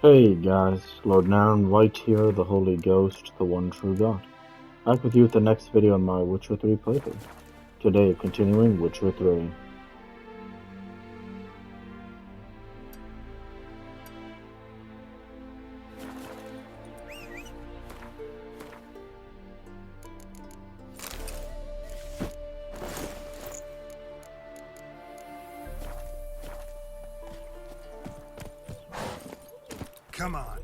Hey guys, Lord Naren right here, the Holy Ghost, the one true God. Back with you with the next video on my Witcher 3 playthrough. Today, continuing Witcher 3. Come on.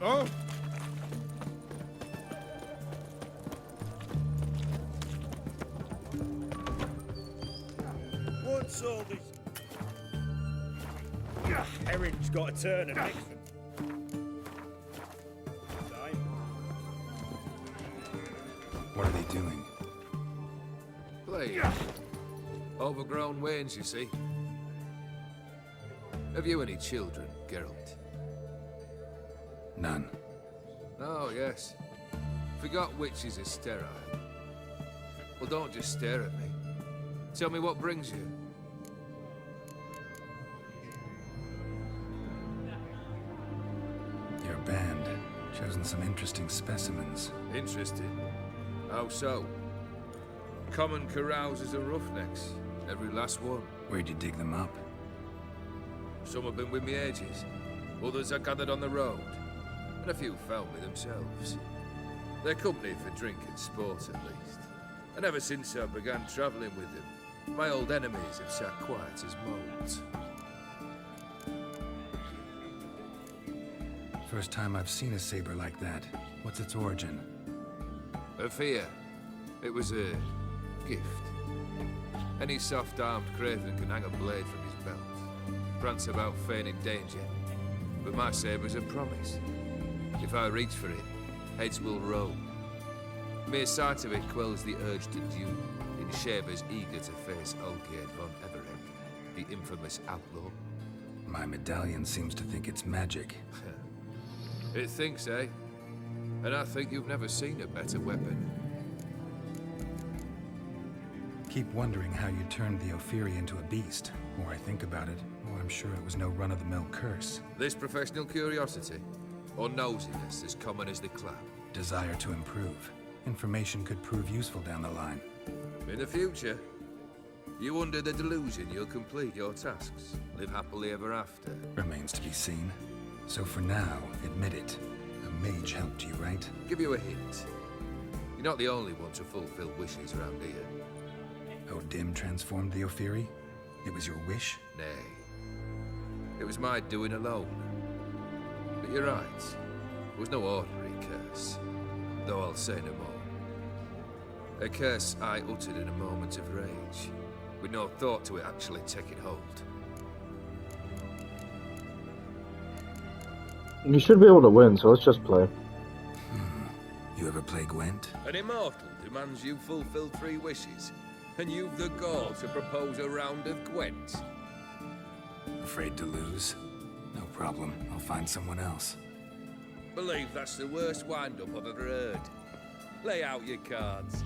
Oh! What's all this? Erin's got a turn and What are they doing? Playing. Overgrown wains, you see. Have you any children, Geralt? None. Oh, yes. Forgot witches are sterile. Well, don't just stare at me. Tell me what brings you. Your band. Chosen some interesting specimens. Interested? How so? Common carousers and roughnecks. Every last one. Where'd you dig them up? Some have been with me ages. Others I gathered on the road. And a few found me themselves. They're company for drink and sport, at least. And ever since I began travelling with them, my old enemies have sat quiet as moles. First time I've seen a saber like that. What's its origin? A fear. It was a gift. Any soft-armed craven can hang a blade from his belt, prance about feigning danger. But my saber's a promise. If I reach for it, heads will roll. Mere sight of it quells the urge to duel in shavers eager to face Olgierd von Everett, the infamous outlaw. My medallion seems to think it's magic. It thinks, eh? And I think you've never seen a better weapon. Keep wondering how you turned the Ophiri into a beast. The more I think about it, the more I'm sure it was no run-of-the-mill curse. This professional curiosity, or nosiness as common as the clap? Desire to improve. Information could prove useful down the line. In the future, you under the delusion you'll complete your tasks, live happily ever after. Remains to be seen. So for now, admit it. A mage helped you, right? Give you a hint. You're not the only one to fulfill wishes around here. Odim transformed the Ophiri? It was your wish? Nay. It was my doing alone. But you're right. It was no ordinary curse. Though I'll say no more. A curse I uttered in a moment of rage, with no thought to it actually taking hold. You should be able to win, so let's just play. You ever play Gwent? An immortal demands you fulfill 3 wishes, and you've the gall to propose a round of Gwent. Afraid to lose? No problem. I'll find someone else. Believe that's the worst wind-up I've ever heard. Lay out your cards.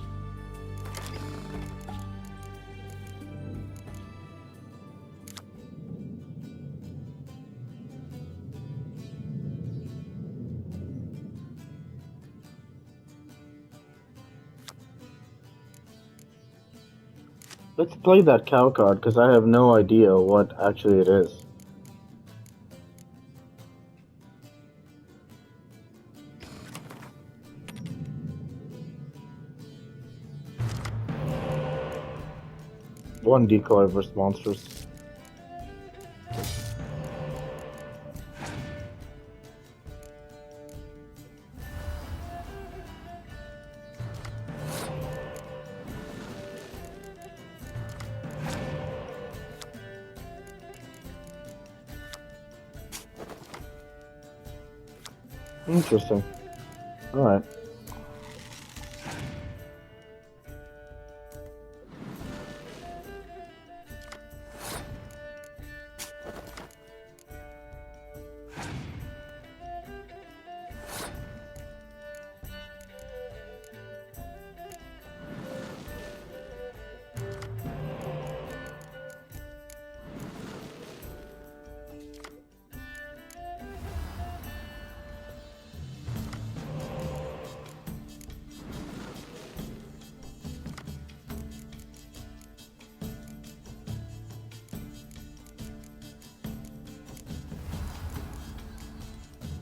Let's play that cow card, because I have no idea what actually it is. One decoy versus monsters. Interesting. Alright.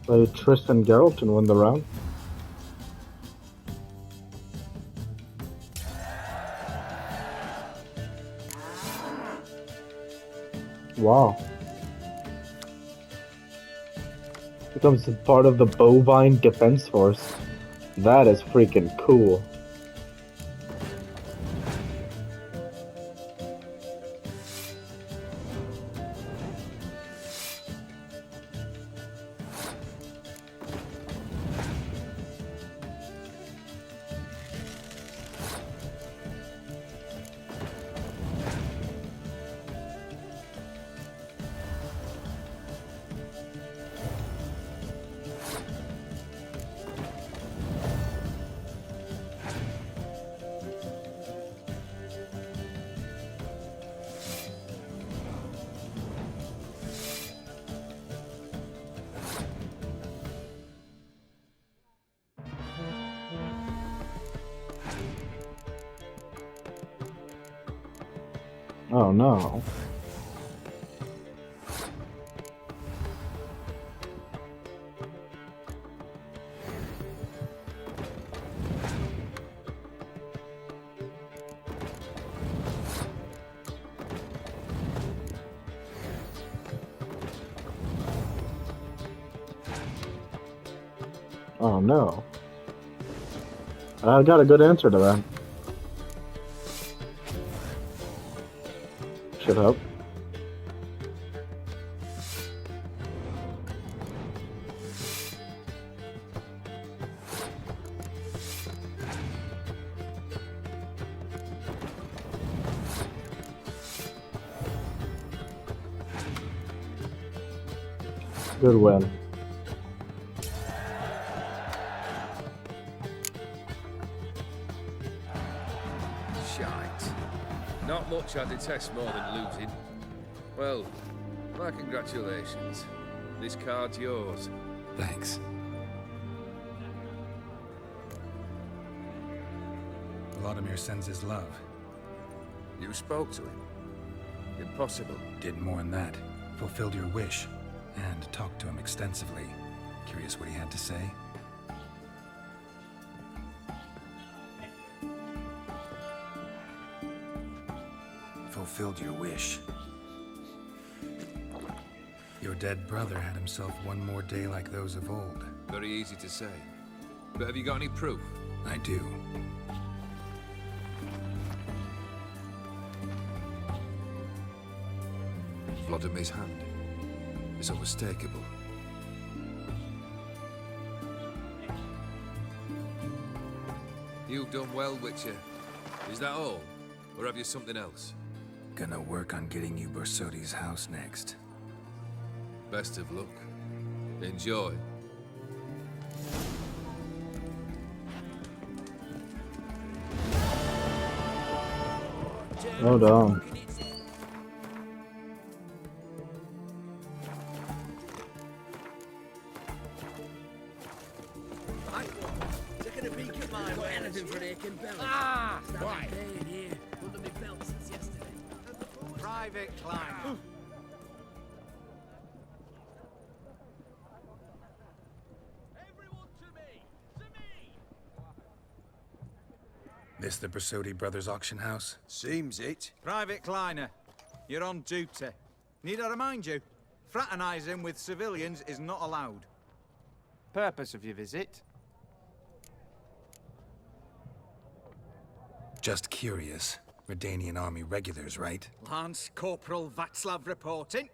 Play Tristan Geralt and win the round. Wow. Becomes part of the bovine defense force. That is freaking cool. Oh no. Oh no. I got a good answer to that. Should help. Good win. Shite. Not much I detest more than losing. Well, my congratulations. This card's yours. Thanks. Vladimir sends his love. You spoke to him? Impossible. Did more than that. Fulfilled your wish. And talked to him extensively. Curious what he had to say? Fulfilled your wish. Your dead brother had himself one more day like those of old. Very easy to say. But have you got any proof? I do. Vladimir's hand is unmistakable. You've done well, Witcher. Is that all? Or have you something else? Gonna work on getting you Bersodi's house next. Best of luck. Enjoy. Hold on. Taking a peek at my way. Anything for an aching belly. Why? Here, under my belt since yesterday. Private climb. Everyone to me! To me! This the Bersodi Brothers auction house? Seems it. Private Kleiner, you're on duty. Need I remind you? Fraternizing with civilians is not allowed. Purpose of your visit? Just curious. Redanian army regulars, right? Lance Corporal Václav reporting.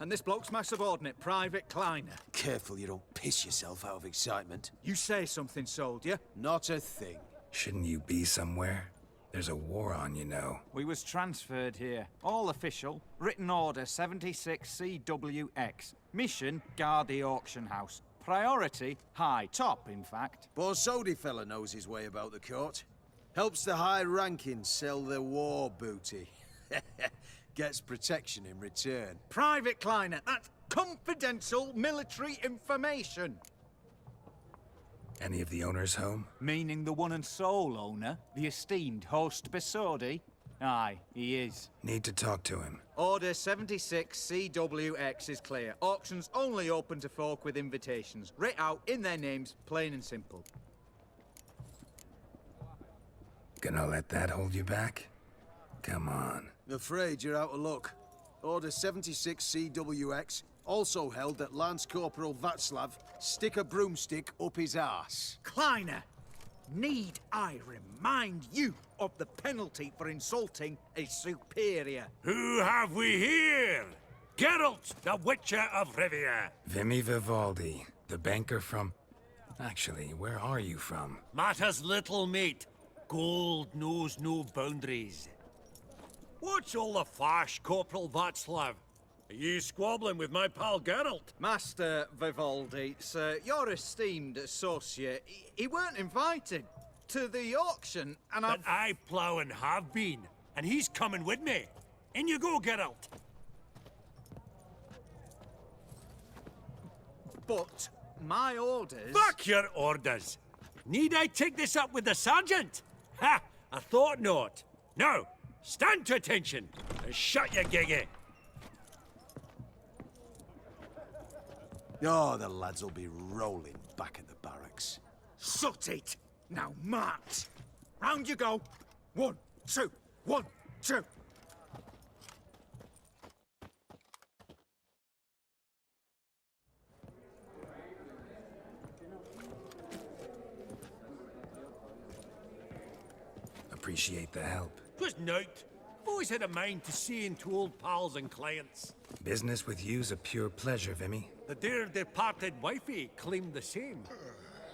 And this bloke's my subordinate, Private Kleiner. Careful you don't piss yourself out of excitement. You say something, soldier. Not a thing. Shouldn't you be somewhere? There's a war on, you know. We was transferred here. All official. Written order 76 CWX. Mission, guard the auction house. Priority, high. Top, in fact. Borsodi fella knows his way about the court. Helps the high rankings sell their war booty. Gets protection in return. Private Kleiner, that's confidential military information. Any of the owners home? Meaning the one and sole owner, the esteemed host Besodi? Aye, he is. Need to talk to him. Order 76 CWX is clear. Auctions only open to folk with invitations. Writ out in their names, plain and simple. Gonna let that hold you back? Come on. Afraid you're out of luck. Order 76 CWX also held that Lance Corporal Václav stick a broomstick up his arse. Kleiner, need I remind you of the penalty for insulting a superior? Who have we here? Geralt, the Witcher of Rivia. Vimy Vivaldi, the banker from... Actually, where are you from? Matters little, mate. Gold knows no boundaries. What's all the fash, Corporal Václav? Are you squabbling with my pal Geralt? Master Vivaldi, sir, your esteemed associate, he weren't invited to the auction, and But I plough and have been, and he's coming with me. In you go, Geralt. But my orders... Back your orders. Need I take this up with the sergeant? Ha! I thought not. Now, stand to attention and shut your giggy. Oh, the lads will be rolling back at the barracks. Sut it! Now march! Round you go! 1, 2, 1, 2! Appreciate the help. Twas nowt. I've always had a mind to see into old pals and clients. Business with you's a pure pleasure, Vimy. The dear departed wifey claimed the same.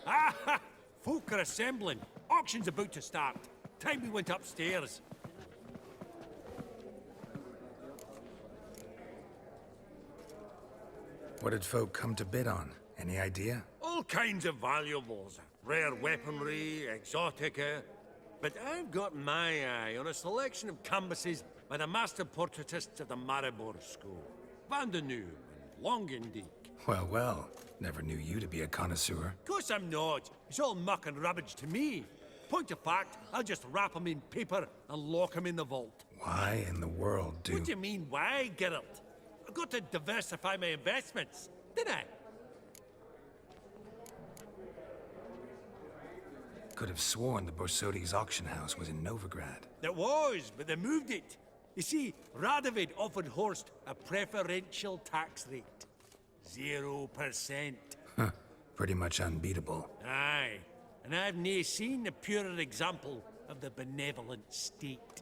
Ah! Folk are assembling. Auction's about to start. Time we went upstairs. What did folk come to bid on? Any idea? All kinds of valuables. Rare weaponry, exotica. But I've got my eye on a selection of canvases by the master portraitists of the Maribor School. Van de New and Longendijk. Well, well. Never knew you to be a connoisseur. Of course I'm not. It's all muck and rubbish to me. Point of fact, I'll just wrap 'em in paper and lock 'em in the vault. Why in the world do... What do you mean, why, Geralt? I've got to diversify my investments, didn't I? Could have sworn the Borsodi's auction house was in Novigrad. It was, but they moved it. You see, Radovid offered Horst a preferential tax rate. 0%. Huh. Pretty much unbeatable. Aye, and I've nae seen a purer example of the benevolent state.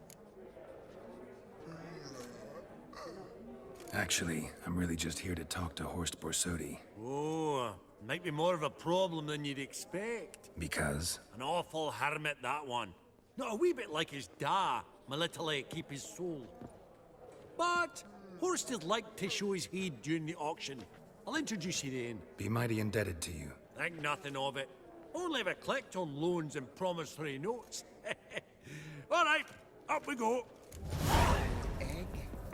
Actually, I'm really just here to talk to Horst Borsodi. Oh, might be more of a problem than you'd expect. Because? An awful hermit, that one. Not a wee bit like his da, my little keep his soul. But Horst is like to show his heed during the auction. I'll introduce you then. Be mighty indebted to you. Think nothing of it. Only ever collect on loans and promissory notes. All right, up we go. Egg,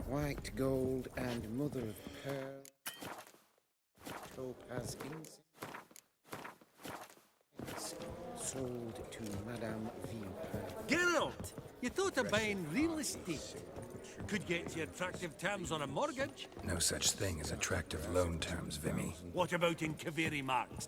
white gold, and mother of pearl. Topaz incense. Sold to Madame Villepearl. Geralt, you thought of buying real estate. Could get you attractive terms on a mortgage. No such thing as attractive loan terms, Vimy. What about in Kaveri Marks?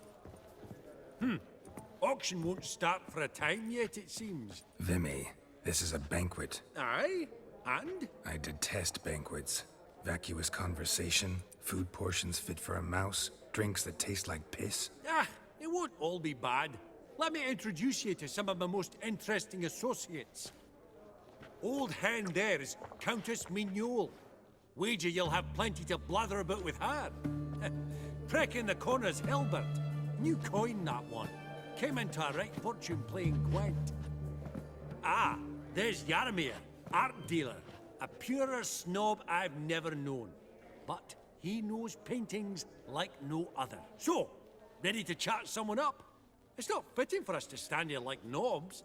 Auction won't start for a time yet, it seems. Vimy, this is a banquet. Aye, and? I detest banquets. Vacuous conversation, food portions fit for a mouse, drinks that taste like piss. Ah, it won't all be bad. Let me introduce you to some of my most interesting associates. Old hand there is Countess Mignol. Wager you'll have plenty to blather about with her. Prick in the corner's Hilbert. New coin, that one. Came into a right fortune playing Gwent. Ah, there's Yarmir, art dealer. A purer snob I've never known. But he knows paintings like no other. So, ready to chat someone up? It's not fitting for us to stand here like knobs.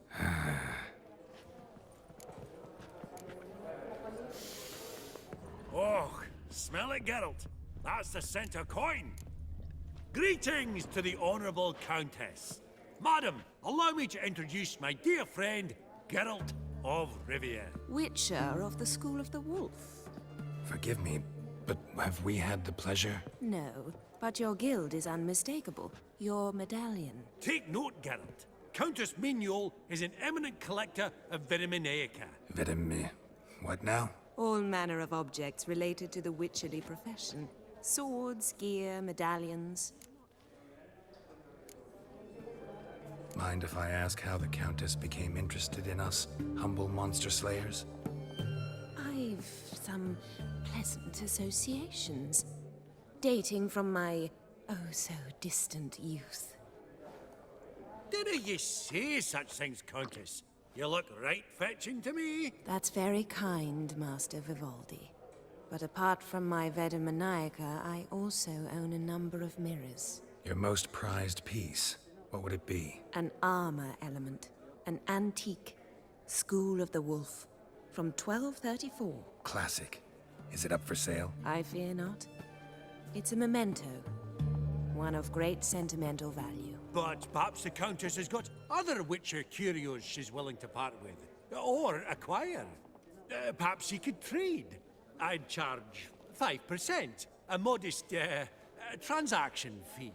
Oh, smell it, Geralt. That's the center coin. Greetings to the Honourable Countess. Madam, allow me to introduce my dear friend, Geralt of Rivia. Witcher of the School of the Wolf. Forgive me, but have we had the pleasure? No, but your guild is unmistakable. Your medallion. Take note, Geralt. Countess Mignol is an eminent collector of Viriminaica. What now? All manner of objects related to the witcherly profession. Swords, gear, medallions. Mind if I ask how the Countess became interested in us, humble monster slayers? I've some pleasant associations. Dating from my oh-so-distant youth. Didn't you say such things, Countess? You look right fetching to me. That's very kind, Master Vivaldi. But apart from my Viriminaica, I also own a number of mirrors. Your most prized piece, what would it be? An armor element. An antique. School of the Wolf. From 1234. Classic. Is it up for sale? I fear not. It's a memento. One of great sentimental value. But perhaps the Countess has got other Witcher curios she's willing to part with. Or acquire. Perhaps he could trade. I'd charge 5%. A modest, transaction fee.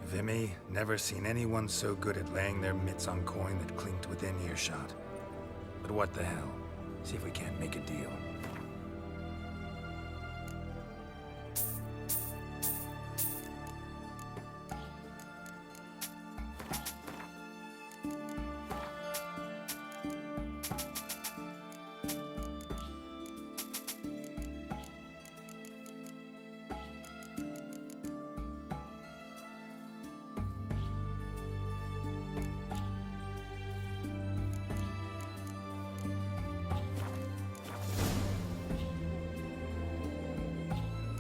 Vimy, never seen anyone so good at laying their mitts on coin that clinked within earshot. But what the hell? See if we can't make a deal.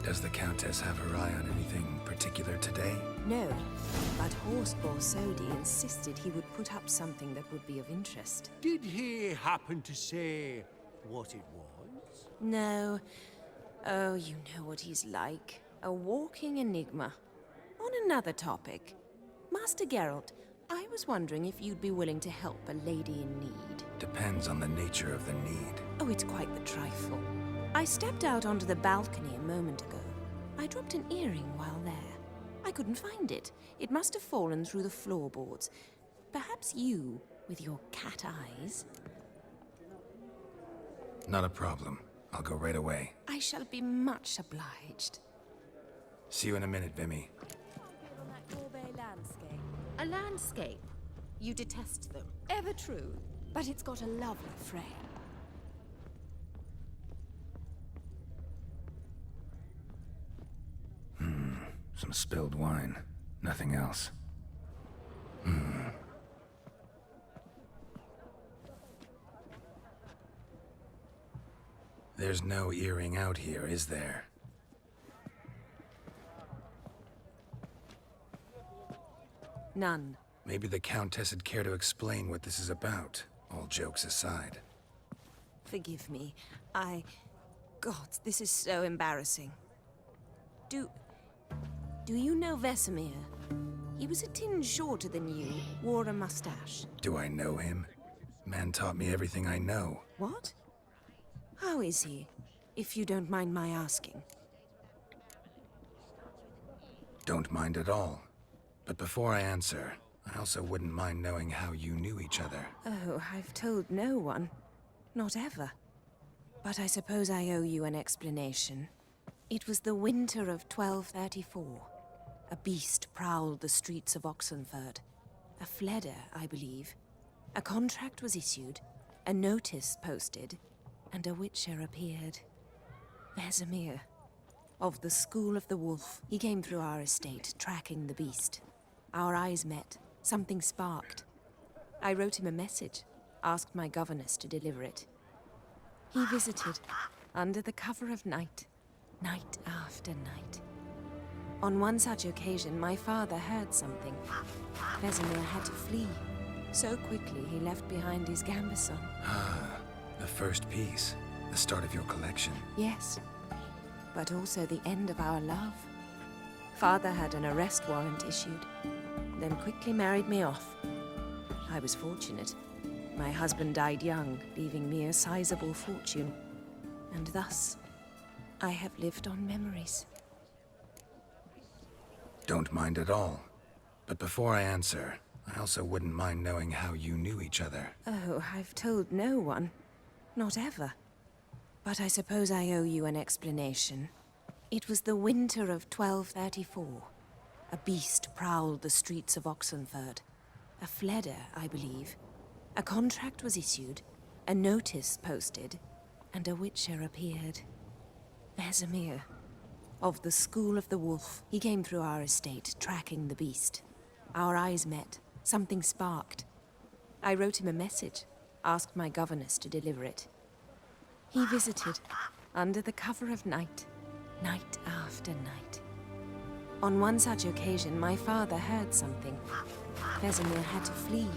Does the Countess have her eye on anything particular today? No, but Horseball Sodi insisted he would put up something that would be of interest. Did he happen to say what it was? No. Oh, you know what he's like. A walking enigma. On another topic. Master Geralt, I was wondering if you'd be willing to help a lady in need. Depends on the nature of the need. Oh, it's quite the trifle. I stepped out onto the balcony a moment ago. I dropped an earring while there. I couldn't find it. It must have fallen through the floorboards. Perhaps you, with your cat eyes. Not a problem. I'll go right away. I shall be much obliged. See you in a minute, Vimy. A landscape? You detest them. Ever true. But it's got a lovely frame. Some spilled wine. Nothing else. There's no earring out here, is there? None. Maybe the Countess would care to explain what this is about, all jokes aside. Forgive me. God, this is so embarrassing. Do you know Vesemir? He was a tinge shorter than you, wore a mustache. Do I know him? Man taught me everything I know. What? How is he, if you don't mind my asking? Don't mind at all. But before I answer, I also wouldn't mind knowing how you knew each other. Oh, I've told no one. Not ever. But I suppose I owe you an explanation. It was the winter of 1234. A beast prowled the streets of Oxenford. A fleder, I believe. A contract was issued, a notice posted, and a witcher appeared. Vesemir, of the School of the Wolf. He came through our estate, tracking the beast. Our eyes met. Something sparked. I wrote him a message, asked my governess to deliver it. He visited, under the cover of night, night after night. On one such occasion, my father heard something. Vesemir had to flee. So quickly, he left behind his gambeson. Ah, the first piece. The start of your collection. Yes, but also the end of our love. Father had an arrest warrant issued, then quickly married me off. I was fortunate. My husband died young, leaving me a sizable fortune. And thus, I have lived on memories. Don't mind at all. But before I answer, I also wouldn't mind knowing how you knew each other. Oh, I've told no one. Not ever. But I suppose I owe you an explanation. It was the winter of 1234. A beast prowled the streets of Oxenford. A fledder, I believe. A contract was issued, a notice posted, and a witcher appeared. Vesemir, of the School of the Wolf. He came through our estate, tracking the beast. Our eyes met. Something sparked. I wrote him a message, asked my governess to deliver it. He visited, under the cover of night, night after night. On one such occasion, my father heard something. Vesemir had to flee.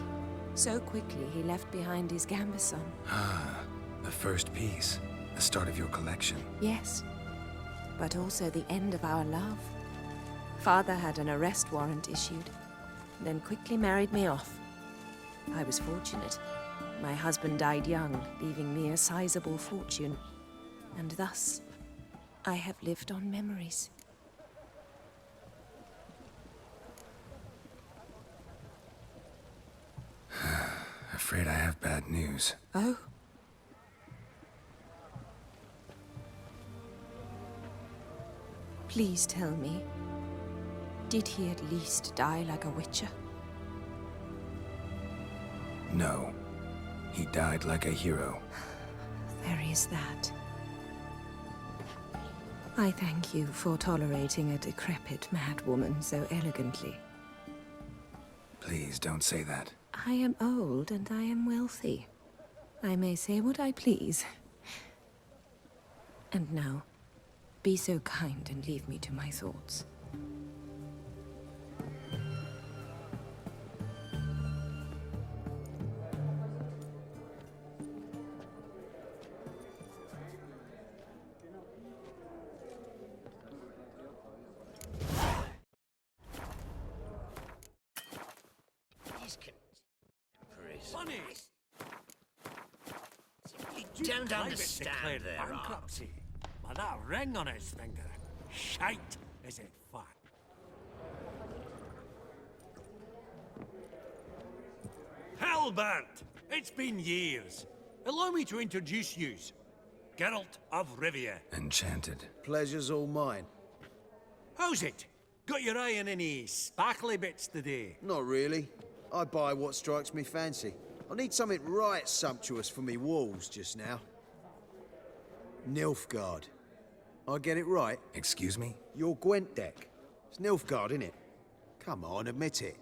So quickly, he left behind his gambeson. Ah, the first piece. The start of your collection. Yes, but also the end of our love. Father had an arrest warrant issued, then quickly married me off. I was fortunate. My husband died young, leaving me a sizable fortune. And thus, I have lived on memories. Afraid I have bad news. Oh? Please tell me, did he at least die like a witcher? No. He died like a hero. There is that. I thank you for tolerating a decrepit madwoman so elegantly. Please don't say that. I am old and I am wealthy. I may say what I please. And now, be so kind and leave me to my thoughts. Funny. You don't understand their bankruptcy. By that ring on his finger. Shite, is it fat? Halbert! It's been years. Allow me to introduce yous. Geralt of Rivia. Enchanted. Pleasure's all mine. How's it? Got your eye on any sparkly bits today? Not really. I buy what strikes me fancy. I need something right sumptuous for me walls just now. Nilfgaard. I get it right? Excuse me? Your Gwent deck. It's Nilfgaard, innit? Come on, admit it.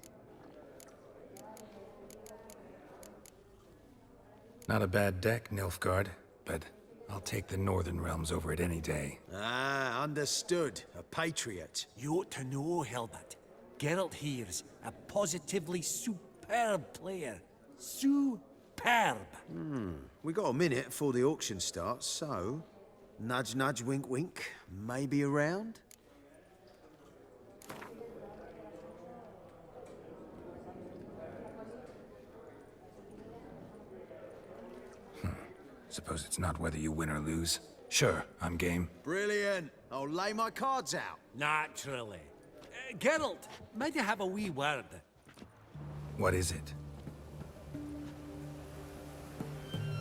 Not a bad deck, Nilfgaard, but I'll take the Northern Realms over it any day. Ah, understood. A patriot. You ought to know, Hilbert. Geralt here's a positively superb player. Superb! We got a minute before the auction starts, so... Nudge, nudge, wink, wink. Maybe around? Suppose it's not whether you win or lose. Sure, I'm game. Brilliant. I'll lay my cards out. Naturally. Geralt, might I have a wee word? What is it?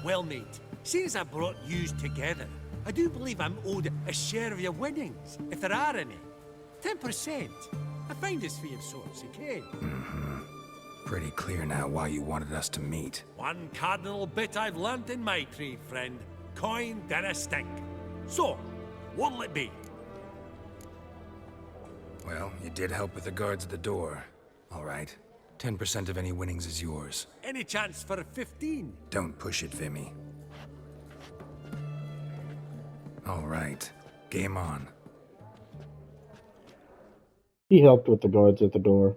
Well, mate, seeing as I brought yous together, I do believe I'm owed a share of your winnings, if there are any. 10%. A finder's fee of sorts, okay? Pretty clear now why you wanted us to meet. One cardinal bit I've learnt in my trade, friend. coin dinna stink. So, what'll it be? Well, you did help with the guards at the door. All right. 10% of any winnings is yours. Any chance for a 15? Don't push it, Vimy. All right. Game on. He helped with the guards at the door.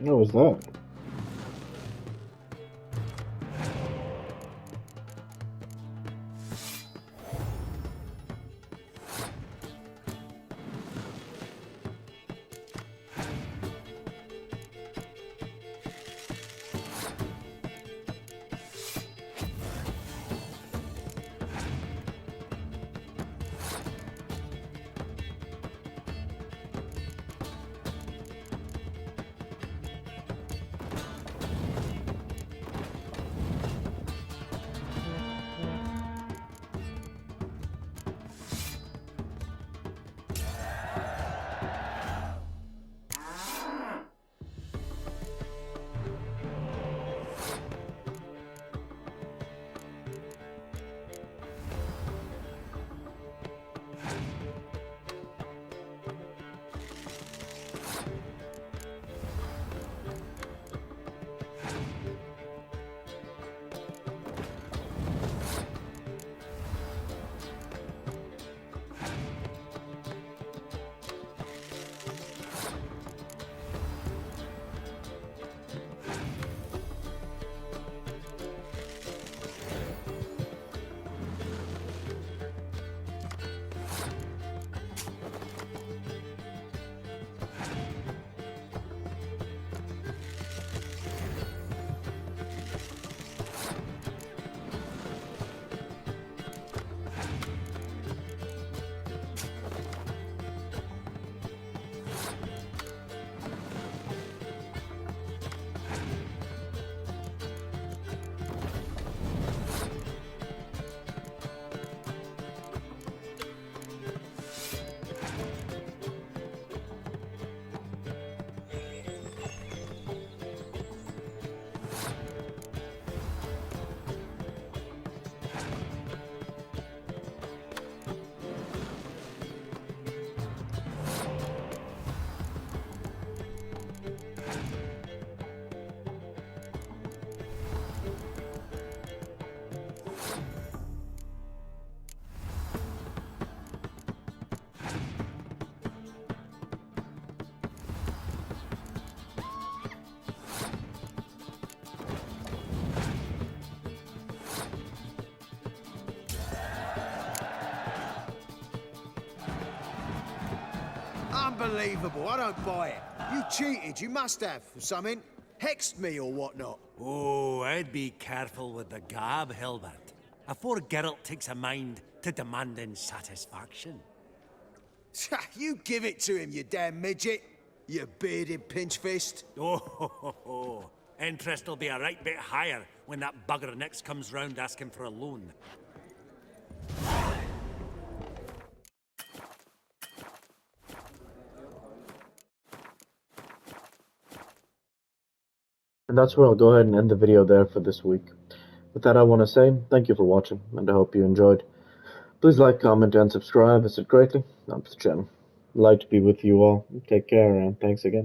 What was that? Unbelievable, I don't buy it. You cheated, you must have, or something. Hexed me or whatnot. Oh, I'd be careful with the gab, Hilbert. Afore Geralt takes a mind to demanding satisfaction. You give it to him, you damn midget. You bearded pinch-fist. Oh, interest will be a right bit higher when that bugger next comes round asking for a loan. And that's where I'll go ahead and end the video there for this week. With that, I want to say thank you for watching, and I hope you enjoyed. Please like, comment, and subscribe, as it greatly helps the channel. I'd like to be with you all. Take care, and thanks again.